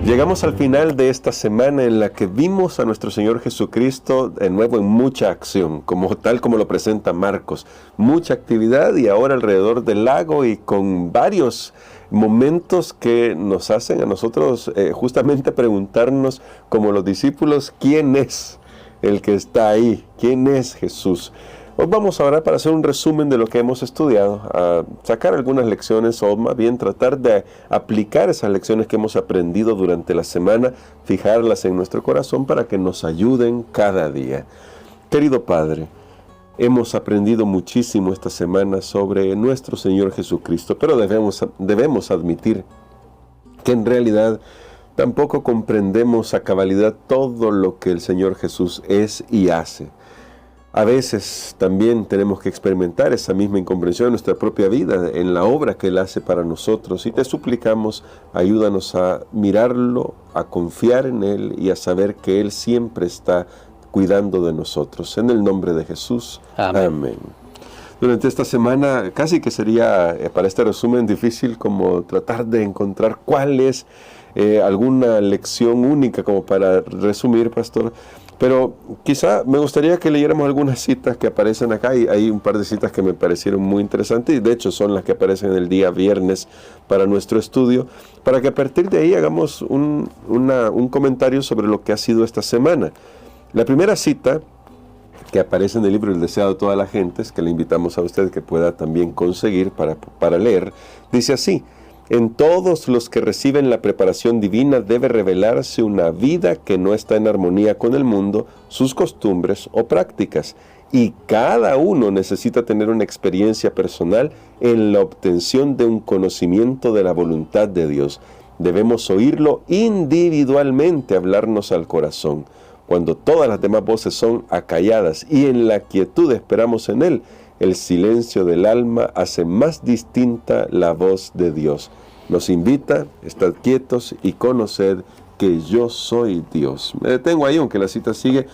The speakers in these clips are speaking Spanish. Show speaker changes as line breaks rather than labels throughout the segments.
Llegamos al final de esta semana en la que vimos a nuestro Señor Jesucristo de nuevo en mucha acción, tal como lo presenta Marcos. Mucha actividad y ahora alrededor del lago y con varios momentos que nos hacen a nosotros justamente preguntarnos como los discípulos, ¿quién es el que está ahí? ¿Quién es Jesús? Hoy vamos a orar para hacer un resumen de lo que hemos estudiado, a sacar algunas lecciones o más bien tratar de aplicar esas lecciones que hemos aprendido durante la semana, fijarlas en nuestro corazón para que nos ayuden cada día. Querido Padre, hemos aprendido muchísimo esta semana sobre nuestro Señor Jesucristo, pero debemos admitir que en realidad tampoco comprendemos a cabalidad todo lo que el Señor Jesús es y hace. A veces también tenemos que experimentar esa misma incomprensión en nuestra propia vida, en la obra que Él hace para nosotros. Y te suplicamos, ayúdanos a mirarlo, a confiar en Él y a saber que Él siempre está cuidando de nosotros. En el nombre de Jesús. Amén. Amén. Durante esta semana casi que sería para este resumen difícil como tratar de encontrar cuál es alguna lección única como para resumir, pastor. Pero quizá me gustaría que leyéramos algunas citas que aparecen acá. Y hay un par de citas que me parecieron muy interesantes y de hecho son las que aparecen el día viernes para nuestro estudio, para que a partir de ahí hagamos un comentario sobre lo que ha sido esta semana. La primera cita que aparece en el libro El Deseado de Todas las Gentes, que le invitamos a usted que pueda también conseguir para leer, dice así: en todos los que reciben la preparación divina debe revelarse una vida que no está en armonía con el mundo, sus costumbres o prácticas, y cada uno necesita tener una experiencia personal en la obtención de un conocimiento de la voluntad de Dios. Debemos oírlo individualmente hablarnos al corazón. Cuando todas las demás voces son acalladas y en la quietud esperamos en Él, el silencio del alma hace más distinta la voz de Dios. Nos invita, estad quietos y conoced que yo soy Dios. Me detengo ahí, aunque la cita sigue,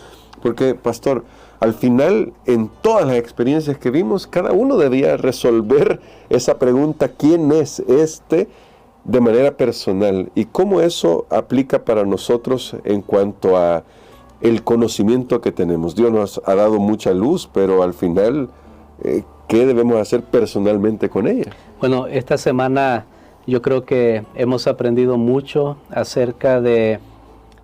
porque, pastor, al final, en todas las experiencias que vimos, cada uno debía resolver esa pregunta, ¿quién es este?, de manera personal. Y cómo eso aplica para nosotros en cuanto a el conocimiento que tenemos. Dios nos ha dado mucha luz, pero al final, ¿qué debemos hacer personalmente con ella?
Bueno, esta semana yo creo que hemos aprendido mucho acerca de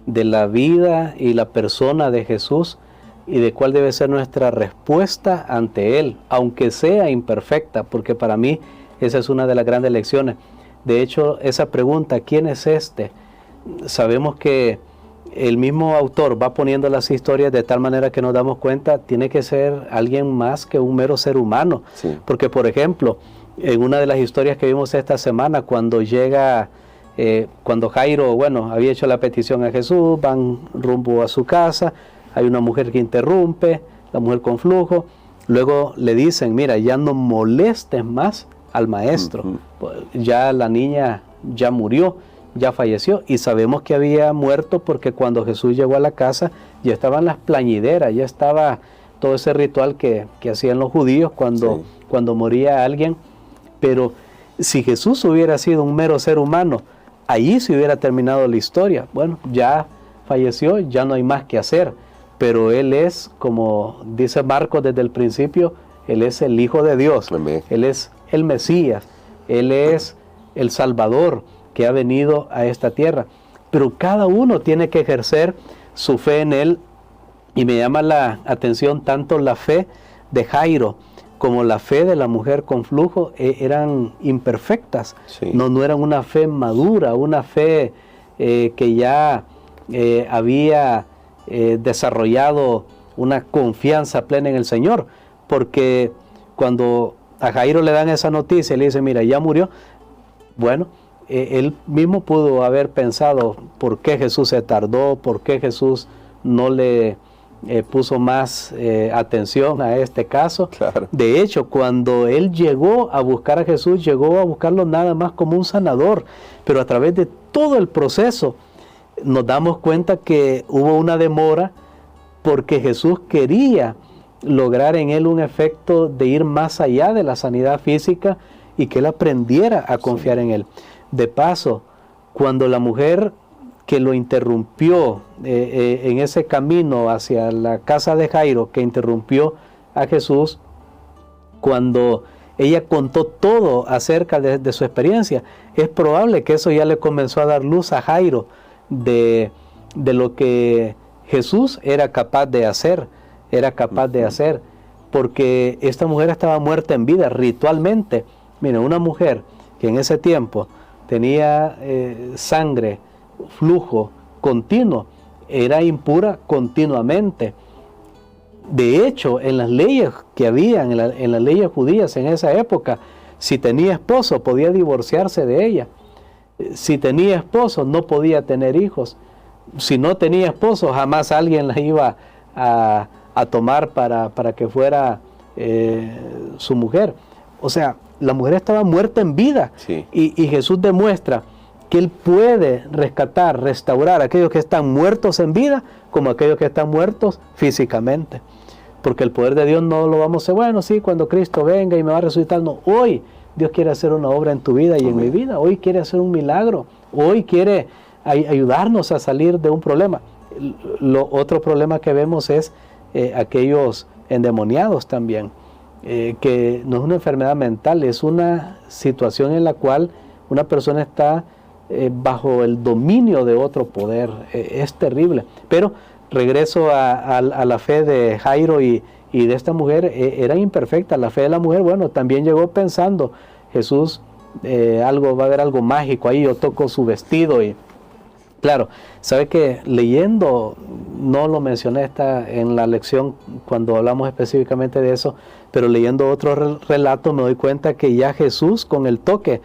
la vida y la persona de Jesús y de cuál debe ser nuestra respuesta ante Él, aunque sea imperfecta, porque para mí esa es una de las grandes lecciones. De hecho, esa pregunta, ¿quién es este?, sabemos que el mismo autor va poniendo las historias de tal manera que nos damos cuenta, tiene que ser alguien más que un mero ser humano. Sí. Porque, por ejemplo, en una de las historias que vimos esta semana, cuando Jairo, había hecho la petición a Jesús, van rumbo a su casa, hay una mujer que interrumpe, la mujer con flujo, luego le dicen, mira, ya no molestes más al maestro, ya la niña ya murió, ya falleció, y sabemos que había muerto porque cuando Jesús llegó a la casa ya estaban las plañideras, ya estaba todo ese ritual que hacían los judíos cuando moría alguien. Pero si Jesús hubiera sido un mero ser humano, allí se hubiera terminado la historia. Bueno, ya falleció, ya no hay más que hacer, pero Él es, como dice Marcos desde el principio, Él es el Hijo de Dios. Amén. Él es el Mesías, Él es el Salvador que ha venido a esta tierra, pero cada uno tiene que ejercer su fe en Él, y me llama la atención tanto la fe de Jairo como la fe de la mujer con flujo eran imperfectas, sí. no eran una fe madura, una fe que ya había desarrollado una confianza plena en el Señor, porque cuando a Jairo le dan esa noticia y le dicen, mira, ya murió, bueno, él mismo pudo haber pensado por qué Jesús se tardó, por qué Jesús no le puso más atención a este caso. Claro. De hecho, cuando él llegó a buscar a Jesús, llegó a buscarlo nada más como un sanador, pero a través de todo el proceso nos damos cuenta que hubo una demora porque Jesús quería lograr en él un efecto de ir más allá de la sanidad física y que él aprendiera a confiar en él. De paso, cuando la mujer que lo interrumpió en ese camino hacia la casa de Jairo, que interrumpió a Jesús, cuando ella contó todo acerca de su experiencia, es probable que eso ya le comenzó a dar luz a Jairo de lo que Jesús era capaz de hacer, porque esta mujer estaba muerta en vida ritualmente. Mira, una mujer que en ese tiempo tenía sangre, flujo continuo, era impura continuamente. De hecho, en las leyes que habían, en las leyes judías en esa época, si tenía esposo podía divorciarse de ella. Si tenía esposo no podía tener hijos. Si no tenía esposo, jamás alguien la iba a tomar para que fuera su mujer. O sea, la mujer estaba muerta en vida.
Sí.
Y Jesús demuestra que Él puede rescatar, restaurar a aquellos que están muertos en vida como aquellos que están muertos físicamente. Porque el poder de Dios no lo vamos a hacer, bueno, sí, cuando Cristo venga y me va a resucitar. No, hoy Dios quiere hacer una obra en tu vida y en mi vida. Hoy quiere hacer un milagro. Hoy quiere ayudarnos a salir de un problema. Otro problema que vemos es aquellos endemoniados también, que no es una enfermedad mental, es una situación en la cual una persona está bajo el dominio de otro poder. Es terrible. Pero regreso a la fe de Jairo y de esta mujer. Era imperfecta la fe de la mujer. Bueno, también llegó pensando, Jesús, va a haber algo mágico ahí, yo toco su vestido. Y claro, sabe que leyendo, no lo mencioné en la lección cuando hablamos específicamente de eso, pero leyendo otro relato me doy cuenta que ya Jesús, con el toque,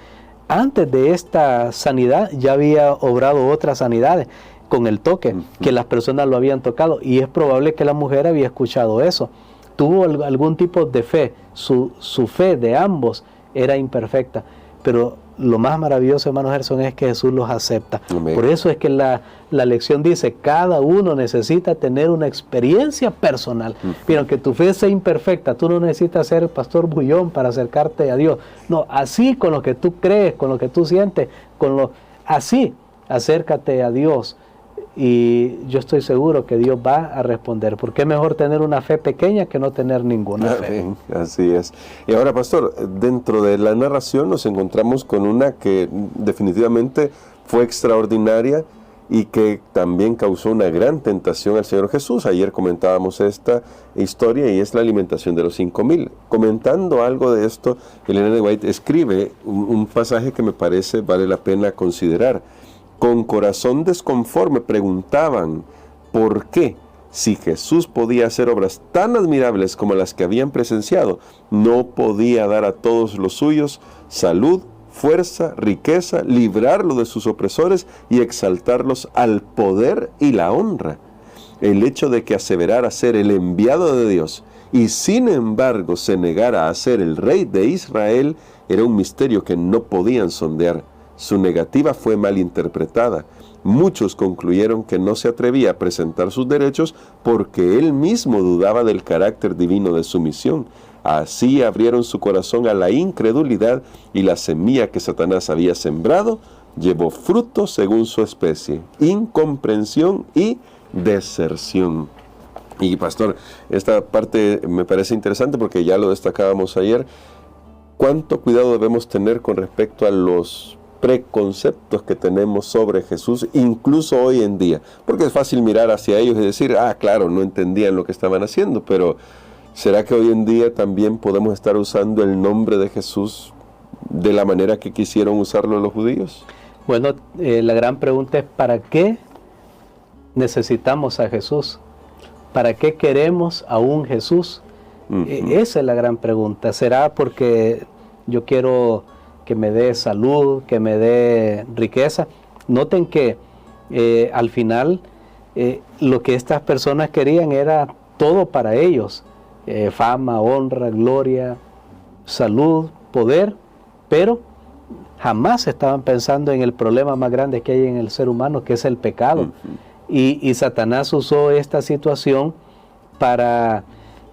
antes de esta sanidad ya había obrado otras sanidades con el toque, que las personas lo habían tocado, y es probable que la mujer había escuchado eso. Tuvo algún tipo de fe, su fe de ambos era imperfecta, pero lo más maravilloso, hermano Gerson, es que Jesús los acepta. Amén. Por eso es que la lección dice, cada uno necesita tener una experiencia personal. Pero aunque tu fe sea imperfecta, tú no necesitas ser pastor bullón para acercarte a Dios. No, así con lo que tú crees, con lo que tú sientes, así acércate a Dios. Y yo estoy seguro que Dios va a responder, porque es mejor tener una fe pequeña que no tener ninguna fe.
Así es. Y ahora, pastor, dentro de la narración nos encontramos con una que definitivamente fue extraordinaria y que también causó una gran tentación al Señor Jesús. Ayer comentábamos esta historia y es la alimentación de los 5,000. Comentando algo de esto, Elena de White escribe un pasaje que me parece vale la pena considerar. Con corazón desconforme preguntaban por qué, si Jesús podía hacer obras tan admirables como las que habían presenciado, no podía dar a todos los suyos salud, fuerza, riqueza, librarlos de sus opresores y exaltarlos al poder y la honra. El hecho de que aseverara ser el enviado de Dios y sin embargo se negara a ser el rey de Israel era un misterio que no podían sondear. Su negativa fue malinterpretada. Muchos concluyeron que no se atrevía a presentar sus derechos porque él mismo dudaba del carácter divino de su misión. Así abrieron su corazón a la incredulidad y la semilla que Satanás había sembrado llevó fruto según su especie, incomprensión y deserción. Y pastor, esta parte me parece interesante porque ya lo destacábamos ayer. ¿Cuánto cuidado debemos tener con respecto a los preconceptos que tenemos sobre Jesús, incluso hoy en día? Porque es fácil mirar hacia ellos y decir, claro, no entendían lo que estaban haciendo, pero ¿será que hoy en día también podemos estar usando el nombre de Jesús de la manera que quisieron usarlo los judíos?
Bueno, la gran pregunta es, ¿para qué necesitamos a Jesús? ¿Para qué queremos a un Jesús? Esa es la gran pregunta. ¿Será porque yo quiero que me dé salud, que me dé riqueza? Noten que al final lo que estas personas querían era todo para ellos. Fama, honra, gloria, salud, poder, pero jamás estaban pensando en el problema más grande que hay en el ser humano, que es el pecado. Y Satanás usó esta situación para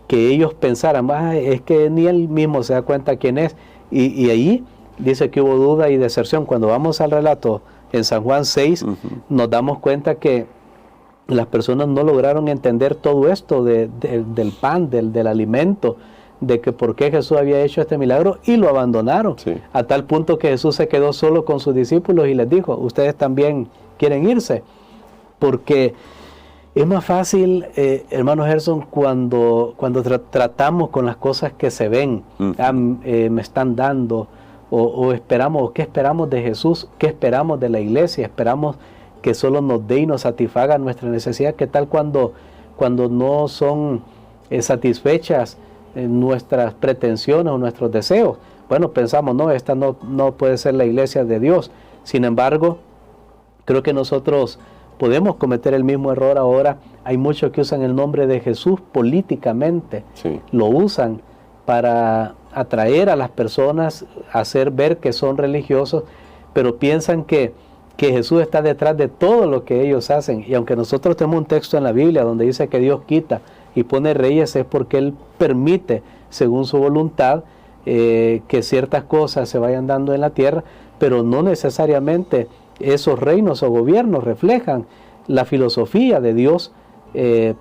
que ellos pensaran, es que ni él mismo se da cuenta quién es. Y ahí dice que hubo duda y deserción. Cuando vamos al relato en San Juan 6, nos damos cuenta que las personas no lograron entender todo esto del pan, del alimento, de que por qué Jesús había hecho este milagro, y lo abandonaron, a tal punto que Jesús se quedó solo con sus discípulos y les dijo, ustedes también quieren irse, porque es más fácil, hermano Gerson, cuando tratamos con las cosas que se ven, me están dando, o esperamos, ¿qué esperamos de Jesús? ¿Qué esperamos de la iglesia? Esperamos que solo nos dé y nos satisfaga nuestra necesidad. ¿Qué tal cuando no son satisfechas nuestras pretensiones o nuestros deseos? Bueno, pensamos, no, esta no puede ser la iglesia de Dios. Sin embargo, creo que nosotros podemos cometer el mismo error ahora. Hay muchos que usan el nombre de Jesús políticamente. Lo usan para atraer a las personas, hacer ver que son religiosos, pero piensan que Jesús está detrás de todo lo que ellos hacen. Y aunque nosotros tenemos un texto en la Biblia donde dice que Dios quita y pone reyes, es porque Él permite, según su voluntad, que ciertas cosas se vayan dando en la tierra, pero no necesariamente esos reinos o gobiernos reflejan la filosofía de Dios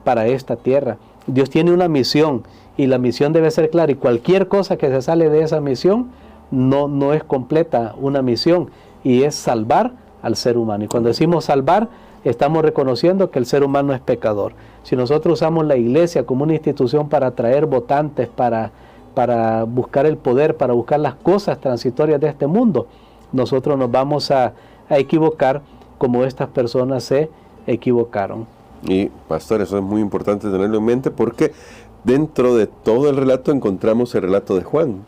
para esta tierra. Dios tiene una misión y la misión debe ser clara, y cualquier cosa que se sale de esa misión no es completa una misión, y es salvar al ser humano. Y cuando decimos salvar, estamos reconociendo que el ser humano es pecador. Si nosotros usamos la iglesia como una institución para atraer votantes, para buscar el poder, para buscar las cosas transitorias de este mundo, nosotros nos vamos a equivocar como estas personas se equivocaron.
Y pastor, eso es muy importante tenerlo en mente, porque dentro de todo el relato encontramos el relato de Juan,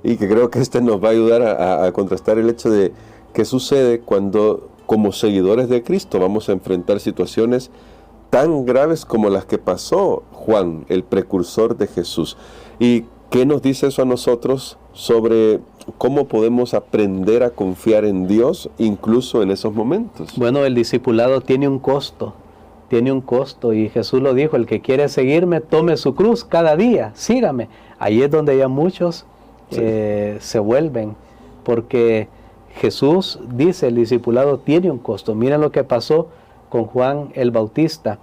y que creo que este nos va a ayudar a contrastar el hecho de qué sucede cuando, como seguidores de Cristo, vamos a enfrentar situaciones tan graves como las que pasó Juan, el precursor de Jesús. ¿Y qué nos dice eso a nosotros sobre cómo podemos aprender a confiar en Dios incluso en esos momentos? Bueno,
el discipulado tiene un costo, y Jesús lo dijo: el que quiere seguirme, tome su cruz cada día, sígame. Ahí es donde ya muchos se vuelven, porque Jesús dice, el discipulado tiene un costo. Miren lo que pasó con Juan el Bautista,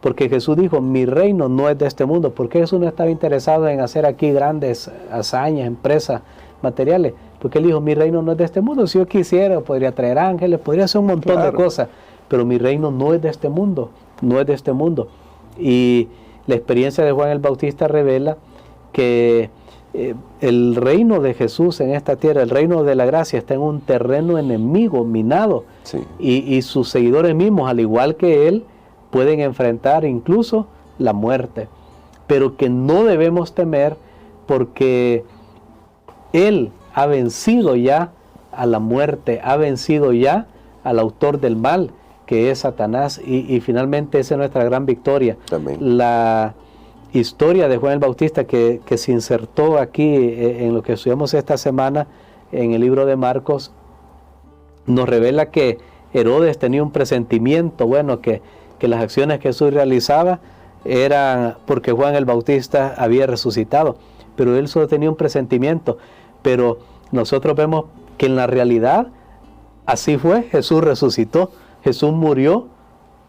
porque Jesús dijo, mi reino no es de este mundo. ¿Por qué Jesús no estaba interesado en hacer aquí grandes hazañas, empresas materiales? Porque él dijo, mi reino no es de este mundo. Si yo quisiera, podría traer ángeles, podría hacer un montón de cosas, pero mi reino no es de este mundo, no es de este mundo. Y la experiencia de Juan el Bautista revela que el reino de Jesús en esta tierra, el reino de la gracia, está en un terreno enemigo, minado, y sus seguidores mismos, al igual que él, pueden enfrentar incluso la muerte, pero que no debemos temer, porque él ha vencido ya a la muerte, ha vencido ya al autor del mal, que es Satanás, y finalmente esa es nuestra gran victoria.
Amén.
La historia de Juan el Bautista que se insertó aquí en lo que estudiamos esta semana en el libro de Marcos, nos revela que Herodes tenía un presentimiento, bueno, que las acciones que Jesús realizaba eran porque Juan el Bautista había resucitado, pero él solo tenía un presentimiento. Pero nosotros vemos que en la realidad así fue. Jesús resucitó, Jesús murió,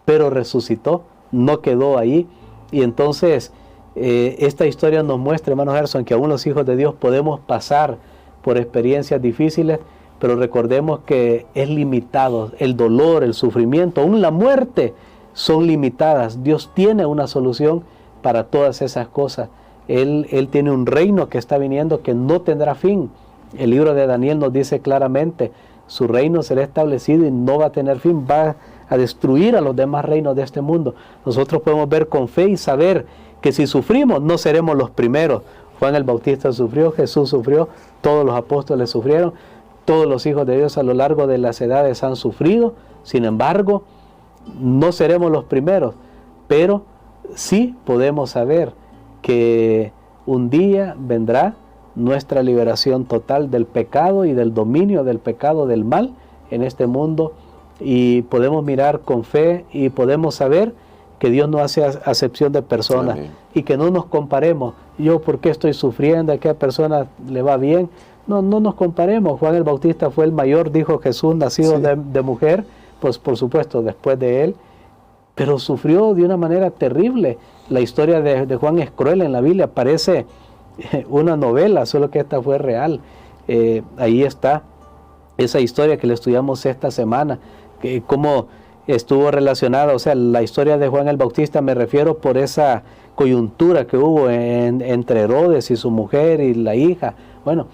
pero resucitó, no quedó ahí. Y entonces esta historia nos muestra, hermano Gerson, que aún los hijos de Dios podemos pasar por experiencias difíciles, pero recordemos que es limitado. El dolor, el sufrimiento, aún la muerte son limitadas. Dios tiene una solución para todas esas cosas. Él tiene un reino que está viniendo que no tendrá fin. El libro de Daniel nos dice claramente, su reino será establecido y no va a tener fin, va a destruir a los demás reinos de este mundo. Nosotros podemos ver con fe y saber que si sufrimos no seremos los primeros. Juan el Bautista sufrió, Jesús sufrió, todos los apóstoles sufrieron, todos los hijos de Dios a lo largo de las edades han sufrido. Sin embargo, no seremos los primeros, pero sí podemos saber que un día vendrá nuestra liberación total del pecado y del dominio del pecado, del mal en este mundo, y podemos mirar con fe y podemos saber que Dios no hace acepción de personas. Amén. Y que no nos comparemos. Yo, ¿por qué estoy sufriendo? ¿A qué persona le va bien? no nos comparemos. Juan el Bautista fue el mayor, dijo Jesús, nacido
Sí.
de mujer, pues por supuesto después de él, pero sufrió de una manera terrible. La historia de Juan es cruel en la Biblia, parece una novela, solo que esta fue real. Ahí está esa historia que le estudiamos esta semana, que cómo estuvo relacionada, o sea, la historia de Juan el Bautista, me refiero por esa coyuntura que hubo entre Herodes y su mujer y la hija. Bueno,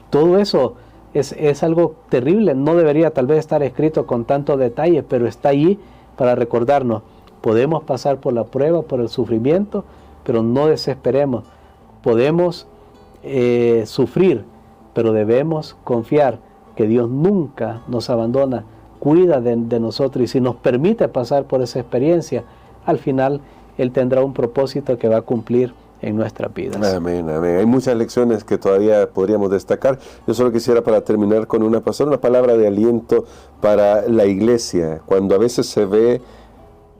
todo eso es algo terrible, no debería tal vez estar escrito con tanto detalle, pero está allí para recordarnos. Podemos pasar por la prueba, por el sufrimiento, pero no desesperemos. Podemos sufrir, pero debemos confiar que Dios nunca nos abandona, cuida de nosotros, y si nos permite pasar por esa experiencia, al final Él tendrá un propósito que va a cumplir en nuestras vidas.
Amén, amén. Hay muchas lecciones que todavía podríamos destacar. Yo solo quisiera, para terminar con una palabra de aliento para la iglesia, cuando a veces se ve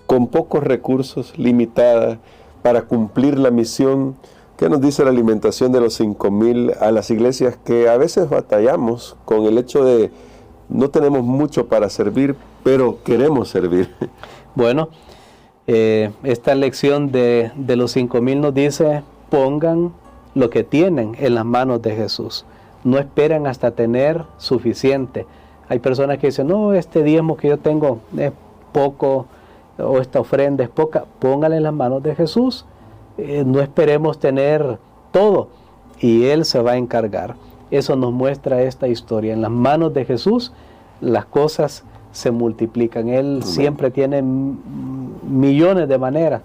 con pocos recursos, limitada para cumplir la misión. ¿Qué nos dice la alimentación de los 5,000 a las iglesias que a veces batallamos con el hecho de no tenemos mucho para servir, pero queremos servir?
Bueno, esta lección de los 5,000 nos dice: pongan lo que tienen en las manos de Jesús. No esperen hasta tener suficiente. Hay personas que dicen: no, este diezmo que yo tengo es poco, o esta ofrenda es poca. Póngala en las manos de Jesús. No esperemos tener todo, y Él se va a encargar. Eso nos muestra esta historia. En las manos de Jesús las cosas se multiplican. Él siempre tiene millones de maneras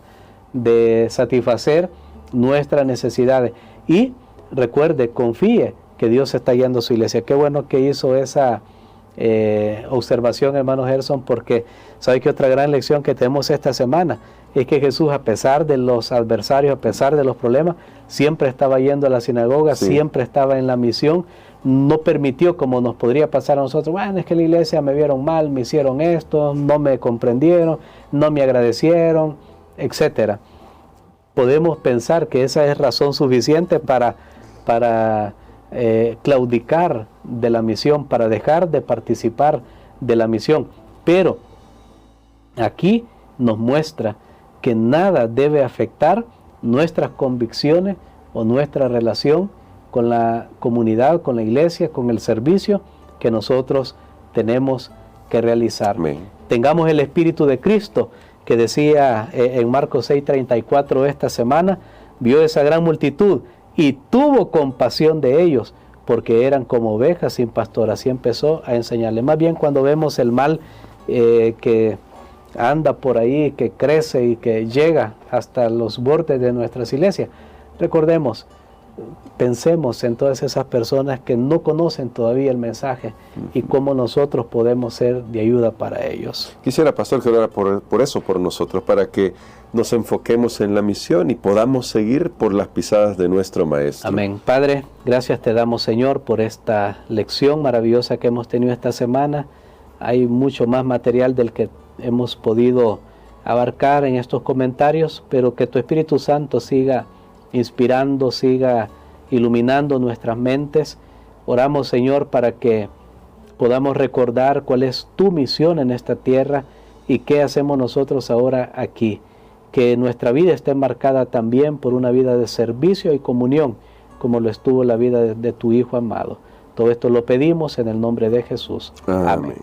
de satisfacer nuestras necesidades. Y recuerde, confíe que Dios está guiando a su iglesia. Qué bueno que hizo esa observación, hermano Gerson, porque ¿sabe qué otra gran lección que tenemos esta semana? Es que Jesús, a pesar de los adversarios, a pesar de los problemas, siempre estaba yendo a la sinagoga, sí, siempre estaba en la misión. No permitió, como nos podría pasar a nosotros: bueno, es que en la iglesia me vieron mal, me hicieron esto, no me comprendieron, no me agradecieron, etcétera. Podemos pensar que esa es razón suficiente para claudicar de la misión, para dejar de participar de la misión. Pero aquí nos muestra que nada debe afectar nuestras convicciones o nuestra relación con la comunidad, con la iglesia, con el servicio que nosotros tenemos que realizar.
Amén.
Tengamos el Espíritu de Cristo, que decía en Marcos 6:34 esta semana: vio esa gran multitud y tuvo compasión de ellos, porque eran como ovejas sin pastor. Así empezó a enseñarle. Más bien, cuando vemos el mal que anda por ahí, que crece y que llega hasta los bordes de nuestras iglesias, recordemos, pensemos en todas esas personas que no conocen todavía el mensaje y cómo nosotros podemos ser de ayuda para ellos.
Quisiera, pastor, que orara por eso, por nosotros, para que nos enfoquemos en la misión y podamos seguir por las pisadas de nuestro Maestro.
Amén. Padre, gracias te damos, Señor, por esta lección maravillosa que hemos tenido esta semana. Hay mucho más material del que hemos podido abarcar en estos comentarios, pero que tu Espíritu Santo siga inspirando, siga iluminando nuestras mentes. Oramos, Señor, para que podamos recordar cuál es tu misión en esta tierra y qué hacemos nosotros ahora aquí. Que nuestra vida esté marcada también por una vida de servicio y comunión, como lo estuvo la vida de tu Hijo amado. Todo esto lo pedimos en el nombre de Jesús.
Amén.
Amén.